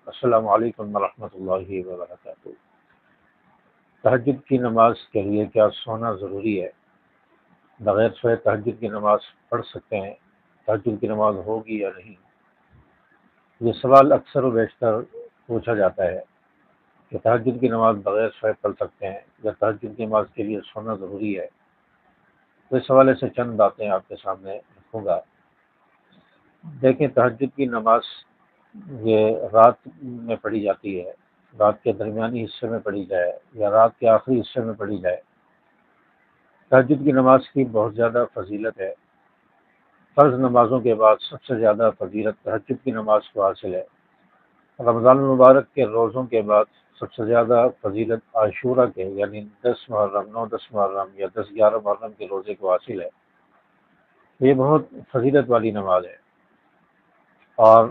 السلام علیکم ورحمۃ اللہ وبرکاتہ۔ تہجد کی نماز کے لیے کیا سونا ضروری ہے؟ بغیر سوئے تہجد کی نماز پڑھ سکتے ہیں؟ تہجد کی نماز ہوگی یا نہیں؟ یہ سوال اکثر و بیشتر پوچھا جاتا ہے کہ تہجد کی نماز بغیر سوئے پڑھ سکتے ہیں یا تہجد کی نماز کے لیے سونا ضروری ہے؟ تو اس حوالے سے چند باتیں آپ کے سامنے رکھوں گا۔ دیکھیں، تہجد کی نماز یہ رات میں پڑھی جاتی ہے، رات کے درمیانی حصے میں پڑھی جائے یا رات کے آخری حصے میں پڑھی جائے۔ تہجد کی نماز کی بہت زیادہ فضیلت ہے۔ فرض نمازوں کے بعد سب سے زیادہ فضیلت تہجد کی نماز کو حاصل ہے۔ رمضان المبارک کے روزوں کے بعد سب سے زیادہ فضیلت عاشورہ کے یعنی 10 محرم، 9-10 محرم یا 10-11 محرم کے روزے کو حاصل ہے۔ یہ بہت فضیلت والی نماز ہے، اور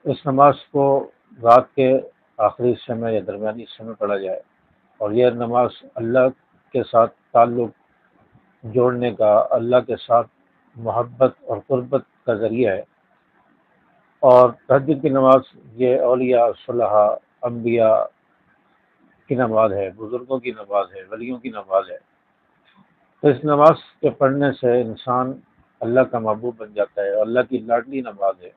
اس نماز کو رات کے آخری حصے میں یا درمیانی حصے میں پڑھا جائے، اور یہ نماز اللہ کے ساتھ تعلق جوڑنے کا، اللہ کے ساتھ محبت اور قربت کا ذریعہ ہے۔ اور تہجد کی نماز یہ اولیاء، صلحاء، انبیاء کی نماز ہے، بزرگوں کی نماز ہے، ولیوں کی نماز ہے۔ تو اس نماز کے پڑھنے سے انسان اللہ کا محبوب بن جاتا ہے، اور اللہ کی لاڈلی نماز ہے۔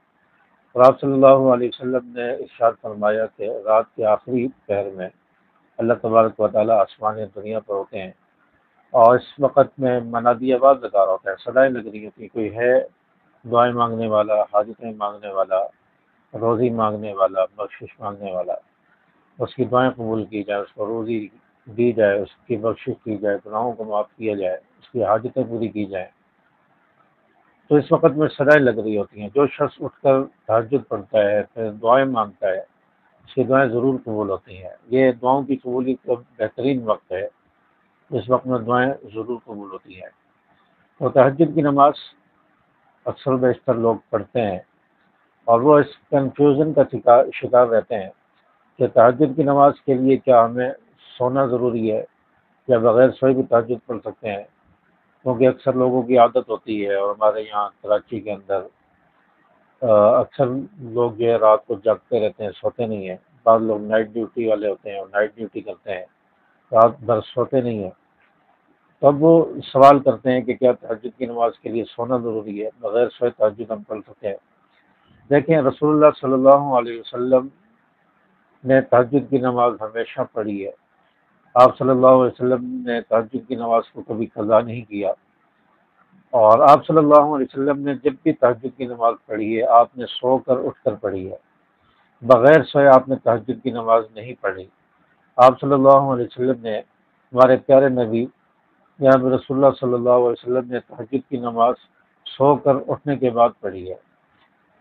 اور آپ صلی اللہ علیہ وسلم نے ارشاد فرمایا کہ رات کے آخری پہر میں اللہ تبارک و تعالیٰ آسمان دنیا پر ہوتے ہیں، اور اس وقت میں منادی آواز لگا رہا ہوتا ہے، صدائیں لگ رہی ہوتی ہیں، کوئی ہے دعائیں مانگنے والا، حاجتیں مانگنے والا، روزی مانگنے والا، بخشش مانگنے والا، اس کی دعائیں قبول کی جائے، اس کو روزی دی جائے، اس کی بخشش کی جائے، گناہوں کو معاف کیا جائے، اس کی حاجتیں پوری کی جائیں۔ تو اس وقت میں صدائیں لگ رہی ہوتی ہیں۔ جو شخص اٹھ کر تہجد پڑھتا ہے، پھر دعائیں مانگتا ہے، اس کی دعائیں ضرور قبول ہوتی ہیں۔ یہ دعاؤں کی قبولیت کا بہترین وقت ہے، اس وقت میں دعائیں ضرور قبول ہوتی ہیں۔ تو تہجد کی نماز اکثر و بیشتر لوگ پڑھتے ہیں، اور وہ اس کنفیوژن کا شکار رہتے ہیں کہ تہجد کی نماز کے لیے کیا ہمیں سونا ضروری ہے یا بغیر سوئے بھی تہجد پڑھ سکتے ہیں؟ کیونکہ اکثر لوگوں کی عادت ہوتی ہے، اور ہمارے یہاں کراچی کے اندر اکثر لوگ جو ہے رات کو جاگتے رہتے ہیں، سوتے نہیں ہیں۔ بعض لوگ نائٹ ڈیوٹی والے ہوتے ہیں اور نائٹ ڈیوٹی کرتے ہیں، رات بھر سوتے نہیں ہیں۔ تو اب وہ سوال کرتے ہیں کہ کیا تہجد کی نماز کے لیے سونا ضروری ہے؟ بغیر سوئے تہجد ہم پڑھ سکتے ہیں؟ دیکھیں، رسول اللہ صلی اللہ علیہ وسلم نے تہجد کی نماز ہمیشہ پڑھی ہے۔ آپ صلی اللہ علیہ وسلم نے تہجد کی نماز کو کبھی قضا نہیں کیا، اور آپ صلی اللہ علیہ وسلم نے جب بھی تہجد کی نماز پڑھی ہے، آپ نے سو کر اٹھ کر پڑھی ہے، بغیر سوئے آپ نے تہجد کی نماز نہیں پڑھی۔ آپ صلی اللہ علیہ وسلم نے، ہمارے پیارے نبی جناب رسول اللہ صلی اللہ علیہ وسلم نے تہجد کی نماز سو کر اٹھنے کے بعد پڑھی ہے۔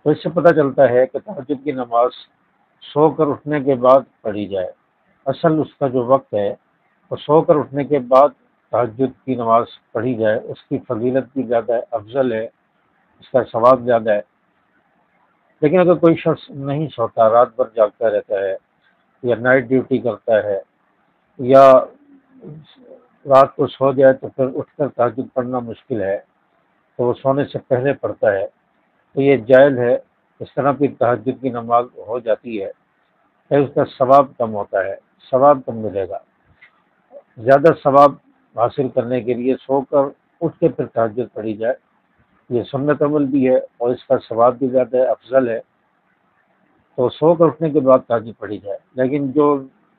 تو اس سے پتہ چلتا ہے کہ تہجد کی نماز سو کر اٹھنے کے بعد پڑھی جائے۔ اصل اس کا جو وقت ہے وہ سو کر اٹھنے کے بعد تہجد کی نماز پڑھی جائے، اس کی فضیلت بھی زیادہ ہے، افضل ہے، اس کا ثواب زیادہ ہے۔ لیکن اگر کوئی شخص نہیں سوتا، رات بھر جاگتا رہتا ہے، یا نائٹ ڈیوٹی کرتا ہے، یا رات کو سو جائے تو پھر اٹھ کر تہجد پڑھنا مشکل ہے، تو وہ سونے سے پہلے پڑھتا ہے، تو یہ جائز ہے۔ اس طرح کی تہجد کی نماز ہو جاتی ہے کہ اس کا ثواب کم ہوتا ہے، ثواب کم ملے گا۔ زیادہ ثواب حاصل کرنے کے لیے سو کر اٹھ کے پھر تہجد پڑھی جائے، یہ سنت عمل بھی ہے، اور اس کا ثواب بھی زیادہ ہے، افضل ہے۔ تو سو کر اٹھنے کے بعد تہجد پڑھی جائے۔ لیکن جو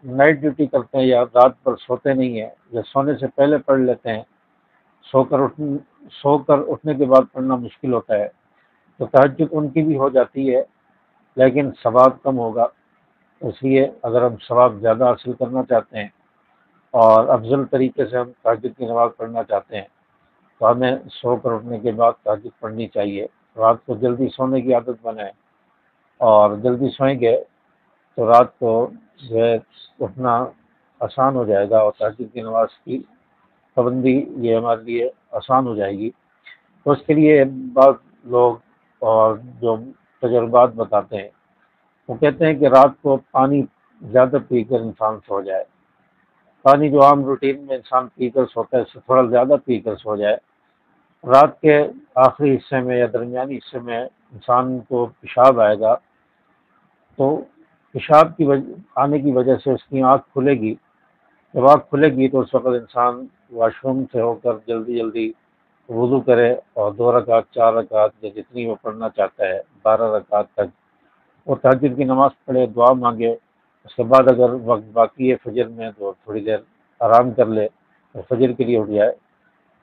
نائٹ ڈیوٹی کرتے ہیں یا رات پر سوتے نہیں ہیں، یا سونے سے پہلے پڑھ لیتے ہیں، سو کر اٹھنے کے بعد پڑھنا مشکل ہوتا ہے، تو تہجد ان کی بھی ہو جاتی ہے، لیکن ثواب کم ہوگا۔ اس لیے اگر ہم ثواب زیادہ حاصل کرنا چاہتے ہیں اور افضل طریقے سے ہم تہجد کی نماز پڑھنا چاہتے ہیں، تو ہمیں سو کر اٹھنے کے بعد تہجد پڑھنی چاہیے۔ رات کو جلدی سونے کی عادت بنائیں، اور جلدی سوئیں گے تو رات کو جو ہے اٹھنا آسان ہو جائے گا، اور تہجد کی نماز کی پابندی یہ ہمارے لیے آسان ہو جائے گی۔ تو اس کے لیے بعض لوگ اور جو تجربات بتاتے ہیں، وہ کہتے ہیں کہ رات کو پانی زیادہ پی کر انسان سو جائے، پانی جو عام روٹین میں انسان پی کر سوتا ہے اس سے تھوڑا زیادہ پی کر سو جائے۔ رات کے آخری حصے میں یا درمیانی حصے میں انسان کو پیشاب آئے گا، تو پیشاب کی آنے کی وجہ سے اس کی آنکھ کھلے گی. جب آنکھ کھلے گی تو اس وقت انسان واش روم سے ہو کر جلدی جلدی وضو کرے اور 2 رکعت 4 رکعت یا جتنی وہ پڑھنا چاہتا ہے 12 رکعت تک وہ تہجد کی نماز پڑھے، دعا مانگے. اس کے بعد اگر وقت باقی ہے فجر میں تو تھوڑی دیر آرام کر لے اور فجر کے لیے اٹھ جائے.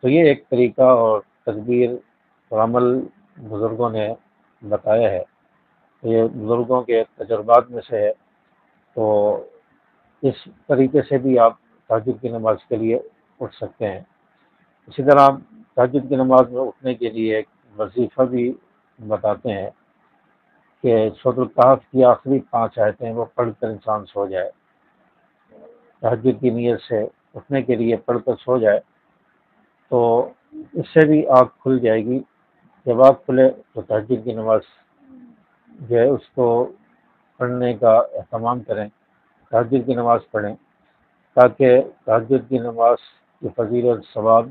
تو یہ ایک طریقہ اور تدبیر اور عمل بزرگوں نے بتایا ہے، یہ بزرگوں کے تجربات میں سے ہے. تو اس طریقے سے بھی آپ تہجد کی نماز کے لیے اٹھ سکتے ہیں. اسی طرح تہجد کی نماز میں اٹھنے کے لیے ایک وظیفہ بھی بتاتے ہیں کہ سورۃ الکہف کی آخری 5 آیتیں وہ پڑھ کر انسان سو جائے، تہجد کی نیت سے اٹھنے کے لیے پڑھ کر سو جائے تو اس سے بھی آنکھ کھل جائے گی. جب آنکھ کھلے تو تہجد کی نماز جو ہے اس کو پڑھنے کا اہتمام کریں، تہجد کی نماز پڑھیں تاکہ تہجد کی نماز کی فضیلت ثواب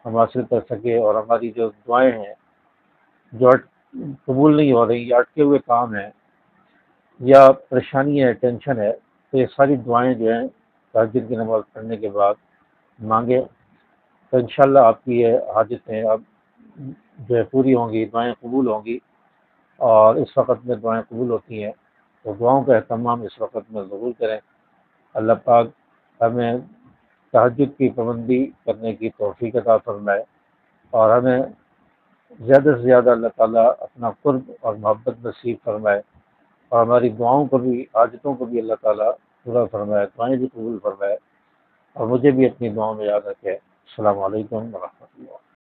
ہم حاصل کر سکے اور ہماری جو دعائیں ہیں جو قبول نہیں ہو رہی یا اٹکے ہوئے کام ہیں یا پریشانی ہے، ٹینشن ہے، تو یہ ساری دعائیں جو ہیں تہجد کی نماز پڑھنے کے بعد مانگے تو انشاءاللہ آپ کی یہ حاجتیں اب جو ہے پوری ہوں گی، دعائیں قبول ہوں گی. اور اس وقت میں دعائیں قبول ہوتی ہیں تو دعاؤں کا اہتمام اس وقت میں ضرور کریں. اللہ پاک ہمیں تہجد کی پابندی کرنے کی توفیق عطا فرمائے اور ہمیں زیادہ سے زیادہ اللہ تعالیٰ اپنا قرب اور محبت نصیب فرمائے اور ہماری دعاؤں کو بھی، حاجتوں کو بھی اللہ تعالیٰ پورا فرمائے، دعائیں بھی قبول فرمائے اور مجھے بھی اپنی دعاؤں میں یاد رکھے. السلام علیکم ورحمۃ اللہ.